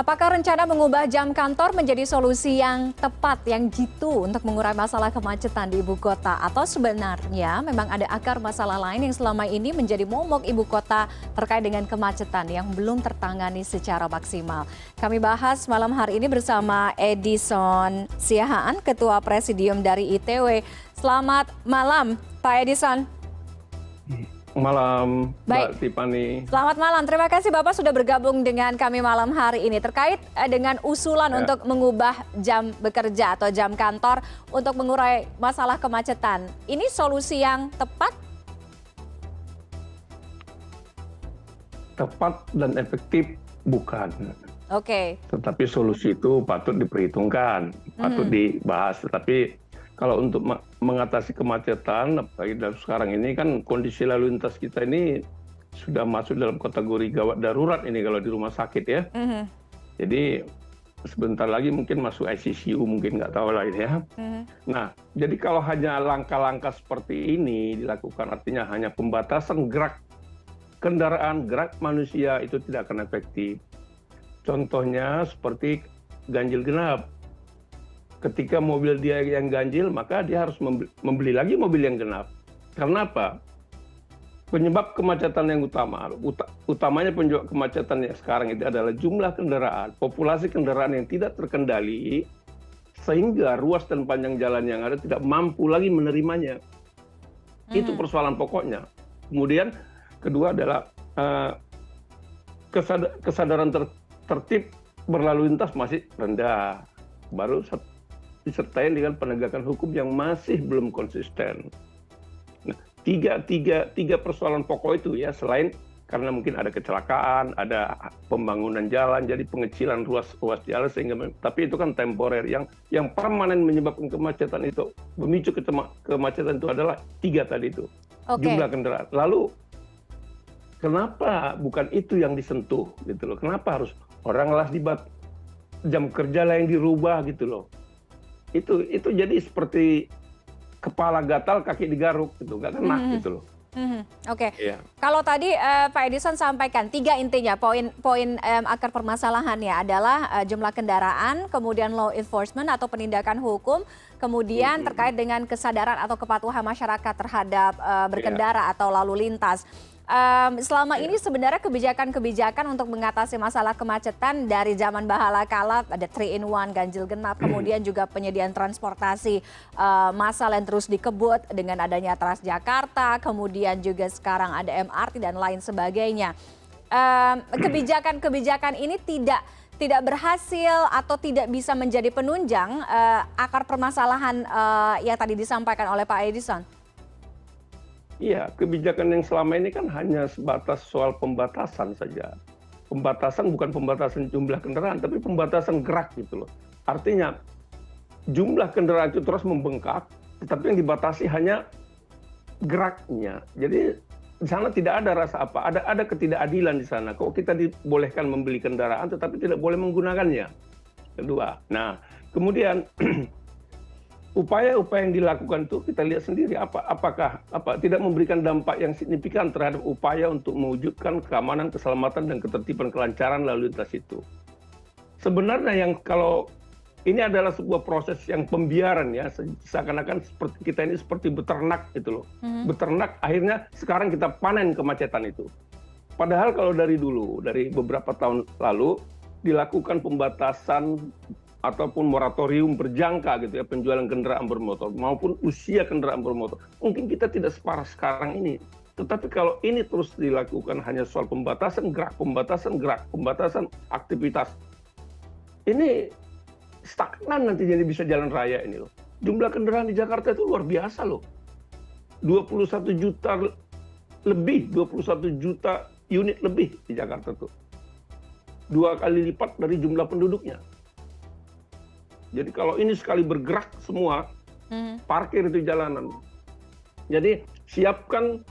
Apakah rencana mengubah jam kantor menjadi solusi yang tepat, yang jitu untuk mengurai masalah kemacetan di ibu kota? Atau sebenarnya memang ada akar masalah lain yang selama ini menjadi momok ibu kota terkait dengan kemacetan yang belum tertangani secara maksimal? Kami bahas malam hari ini bersama Edison Siahaan, Ketua Presidium dari ITW. Selamat malam, Pak Edison. Malam, Mbak Tiffany. Selamat malam, terima kasih Bapak sudah bergabung dengan kami malam hari ini terkait dengan usulan untuk mengubah jam bekerja atau jam kantor untuk mengurai masalah kemacetan. Ini solusi yang tepat? Tepat dan efektif bukan. Oke. Tetapi solusi itu patut diperhitungkan, patut dibahas. Tetapi kalau untuk mengatasi kemacetan, apalagi dalam sekarang ini kan kondisi lalu lintas kita ini sudah masuk dalam kategori gawat darurat ini kalau di rumah sakit ya. Jadi sebentar lagi mungkin masuk ICU, mungkin nggak tahu lah ini ya. Nah, jadi kalau hanya langkah-langkah seperti ini dilakukan, artinya hanya pembatasan gerak kendaraan, gerak manusia, itu tidak akan efektif. Contohnya seperti ganjil genap. Ketika mobil dia yang ganjil, maka dia harus membeli lagi mobil yang genap. Karena apa? Penyebab kemacetan yang utamanya penyebab kemacetan yang sekarang itu adalah jumlah kendaraan, populasi kendaraan yang tidak terkendali, sehingga ruas dan panjang jalan yang ada tidak mampu lagi menerimanya. Itu persoalan pokoknya. Kemudian kedua adalah kesadaran tertib berlalu lintas masih rendah. Baru disertai dengan penegakan hukum yang masih belum konsisten. Nah, tiga persoalan pokok itu ya, selain karena mungkin ada kecelakaan, ada pembangunan jalan, jadi pengecilan ruas jalan sehingga, tapi itu kan temporer. Yang permanen menyebabkan kemacetan itu, memicu kemacetan itu adalah tiga tadi itu. Jumlah kendaraan. Lalu kenapa bukan itu yang disentuh gitu loh? Kenapa harus orang lah jam kerja lah yang dirubah gitu loh? Itu jadi seperti kepala gatal kaki digaruk gitu, nggak kena gitu loh. Oke. Kalau tadi Pak Edison sampaikan tiga intinya, poin akar permasalahannya adalah jumlah kendaraan, kemudian law enforcement atau penindakan hukum, kemudian terkait dengan kesadaran atau kepatuhan masyarakat terhadap berkendara atau lalu lintas. Selama ini sebenarnya kebijakan-kebijakan untuk mengatasi masalah kemacetan dari zaman bahala kala, ada 3-in-1, ganjil genap, kemudian juga penyediaan transportasi massal yang terus dikebut dengan adanya Transjakarta, kemudian juga sekarang ada MRT dan lain sebagainya. Kebijakan-kebijakan ini tidak berhasil atau tidak bisa menjadi penunjang akar permasalahan yang tadi disampaikan oleh Pak Edison. Iya, kebijakan yang selama ini kan hanya sebatas soal pembatasan saja. Pembatasan bukan pembatasan jumlah kendaraan, tapi pembatasan gerak gitu loh. Artinya jumlah kendaraan itu terus membengkak, tetapi yang dibatasi hanya geraknya. Jadi di sana tidak ada rasa apa, ada ketidakadilan di sana. Kok kita dibolehkan membeli kendaraan, tetapi tidak boleh menggunakannya. Kedua, nah kemudian upaya-upaya yang dilakukan itu kita lihat sendiri apakah tidak memberikan dampak yang signifikan terhadap upaya untuk mewujudkan keamanan, keselamatan dan ketertiban kelancaran lalu lintas itu. Sebenarnya yang kalau ini adalah sebuah proses yang pembiaran ya, seakan-akan seperti kita ini seperti beternak gitu loh. Beternak akhirnya sekarang kita panen kemacetan itu. Padahal kalau dari beberapa tahun lalu dilakukan pembatasan ataupun moratorium berjangka gitu ya, penjualan kendaraan bermotor maupun usia kendaraan bermotor. Mungkin kita tidak separah sekarang ini. Tetapi kalau ini terus dilakukan hanya soal pembatasan gerak, pembatasan aktivitas. Ini stagnan nanti jadi bisa jalan raya ini loh. Jumlah kendaraan di Jakarta itu luar biasa loh. 21 juta lebih, 21 juta unit lebih di Jakarta tuh. 2 kali lipat dari jumlah penduduknya. Jadi kalau ini sekali bergerak semua, parkir itu jalanan. Jadi siapkan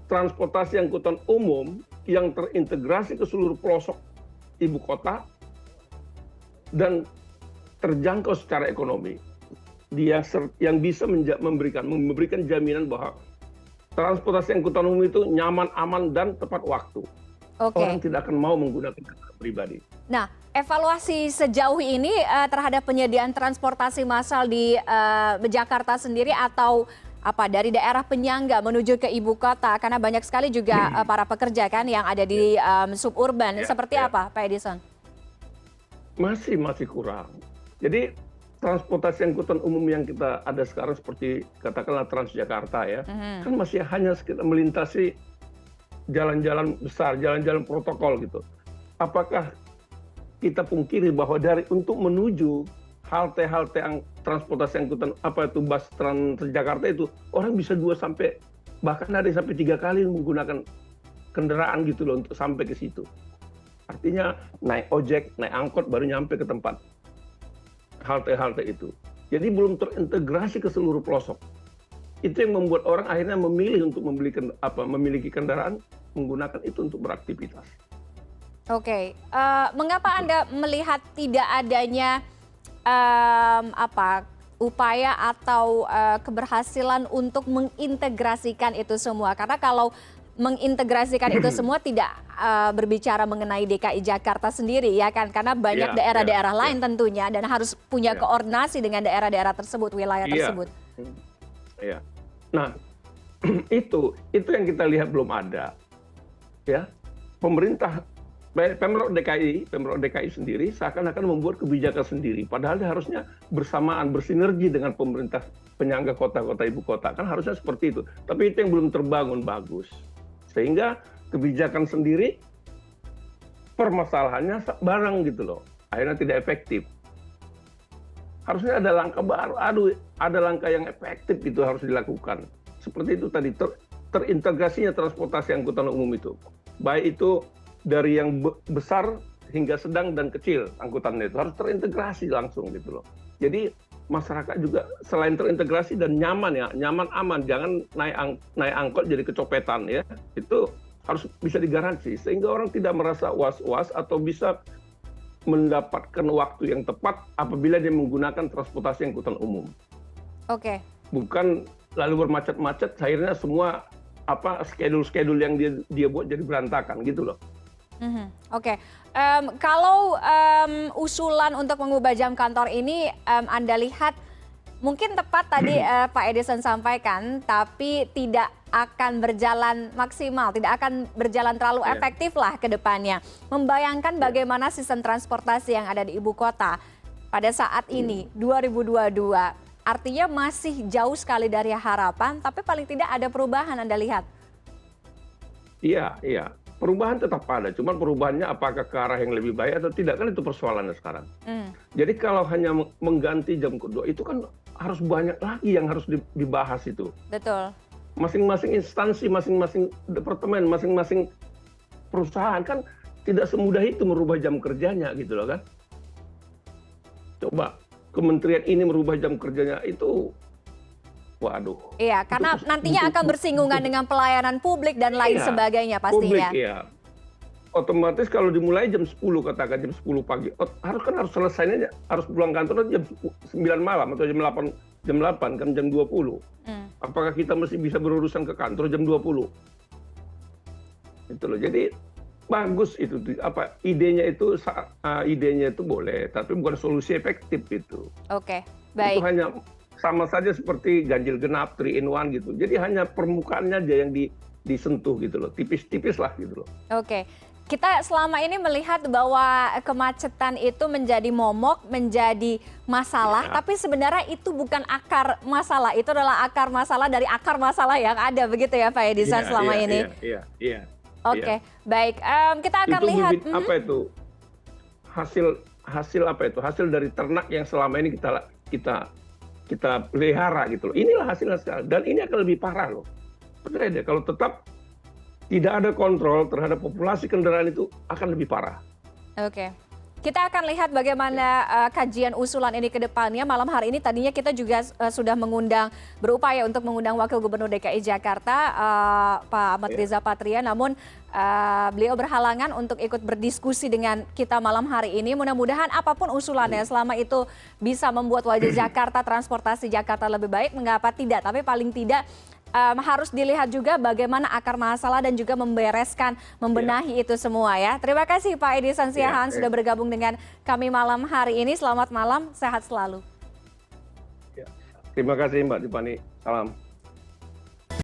transportasi angkutan umum yang terintegrasi ke seluruh pelosok ibu kota dan terjangkau secara ekonomi. Dia yang bisa memberikan jaminan bahwa transportasi angkutan umum itu nyaman, aman, dan tepat waktu. Orang tidak akan mau menggunakan kendaraan. pribadi. Nah, evaluasi sejauh ini terhadap penyediaan transportasi massal di Jakarta sendiri atau dari daerah penyangga menuju ke ibu kota, karena banyak sekali juga para pekerja kan yang ada di suburban. Seperti apa, Pak Edison? Masih kurang. Jadi transportasi angkutan umum yang kita ada sekarang seperti katakanlah Transjakarta ya, kan masih hanya sekitar melintasi jalan-jalan besar, jalan-jalan protokol gitu. Apakah kita pungkiri bahwa untuk menuju halte-halte transportasi angkutan bus Transjakarta itu orang bisa 2 sampai bahkan ada sampai 3 kali menggunakan kendaraan gitu loh untuk sampai ke situ. Artinya naik ojek, naik angkot baru nyampe ke tempat halte-halte itu. Jadi belum terintegrasi ke seluruh pelosok. Itu yang membuat orang akhirnya memilih untuk memiliki kendaraan menggunakan itu untuk beraktivitas. Oke, mengapa Anda melihat tidak adanya upaya atau keberhasilan untuk mengintegrasikan itu semua? Karena kalau mengintegrasikan itu semua tidak berbicara mengenai DKI Jakarta sendiri ya kan, karena banyak daerah-daerah lain tentunya dan harus punya koordinasi dengan daerah-daerah tersebut, wilayah tersebut. Iya. Nah, itu yang kita lihat belum ada. Ya, pemerintah Pemprov DKI sendiri seakan-akan membuat kebijakan sendiri, padahal dia harusnya bersamaan, bersinergi dengan pemerintah penyangga kota-kota ibu kota, kan harusnya seperti itu. Tapi itu yang belum terbangun bagus, sehingga kebijakan sendiri permasalahannya bareng gitu loh, akhirnya tidak efektif. Harusnya ada langkah baru, ada langkah yang efektif gitu harus dilakukan. Seperti itu tadi, terintegrasinya transportasi angkutan umum itu, baik itu dari yang besar hingga sedang dan kecil angkutannya itu harus terintegrasi langsung gitu loh. Jadi masyarakat juga selain terintegrasi dan nyaman aman, jangan naik angkot jadi kecopetan ya. Itu harus bisa digaransi sehingga orang tidak merasa was-was atau bisa mendapatkan waktu yang tepat apabila dia menggunakan transportasi angkutan umum. Oke. Bukan lalu bermacet-macet akhirnya semua schedule yang dia buat jadi berantakan gitu loh. Oke. Kalau usulan untuk mengubah jam kantor ini Anda lihat mungkin tepat tadi Pak Edison sampaikan, tapi tidak akan berjalan maksimal, tidak akan berjalan terlalu efektif lah ke depannya. Membayangkan bagaimana sistem transportasi yang ada di ibu kota pada saat ini, 2022, artinya masih jauh sekali dari harapan, tapi paling tidak ada perubahan Anda lihat. Iya. Perubahan tetap ada, cuman perubahannya apakah ke arah yang lebih baik atau tidak, kan itu persoalannya sekarang. Jadi kalau hanya mengganti jam kedua, itu kan harus banyak lagi yang harus dibahas itu. Betul. Masing-masing instansi, masing-masing departemen, masing-masing perusahaan kan tidak semudah itu merubah jam kerjanya gitu loh kan. Coba kementerian ini merubah jam kerjanya itu, waduh. Iya, karena nantinya akan bersinggungan dengan pelayanan publik dan lain sebagainya pastinya. Publik, iya. Otomatis kalau dimulai jam 10, katakan jam 10 pagi, harus selesainya, harus pulang kantor jam 9 malam atau jam 8 kan jam 20. Apakah kita masih bisa berurusan ke kantor jam 20? Itu loh. Jadi bagus itu idenya itu boleh, tapi bukan solusi efektif itu. Oke, baik. Itu hanya sama saja seperti ganjil genap 3-in-1 gitu. Jadi hanya permukaannya aja yang disentuh gitu loh, tipis-tipis lah gitu loh. Oke. Kita selama ini melihat bahwa kemacetan itu menjadi momok, menjadi masalah, tapi sebenarnya itu bukan akar masalah, itu adalah akar masalah dari akar masalah yang ada, begitu ya Pak Edison selama ini? Iya. Oke, baik. Kita akan lihat. Hasil dari ternak yang selama ini kita pelihara gitu loh. Inilah hasilnya sekarang, dan ini akan lebih parah loh. Percaya deh, kalau tetap tidak ada kontrol terhadap populasi kendaraan itu akan lebih parah. Oke. Kita akan lihat bagaimana kajian usulan ini ke depannya. Malam hari ini tadinya kita juga sudah berupaya untuk mengundang Wakil Gubernur DKI Jakarta, Pak Ahmad Riza Patria, namun beliau berhalangan untuk ikut berdiskusi dengan kita malam hari ini. Mudah-mudahan apapun usulannya, selama itu bisa membuat wajah Jakarta, transportasi Jakarta lebih baik, mengapa tidak? Tapi paling tidak harus dilihat juga bagaimana akar masalah dan juga membereskan, membenahi itu semua ya. Terima kasih Pak Edison Siahaan sudah bergabung dengan kami malam hari ini. Selamat malam, sehat selalu. Terima kasih Mbak Tiffany. Salam.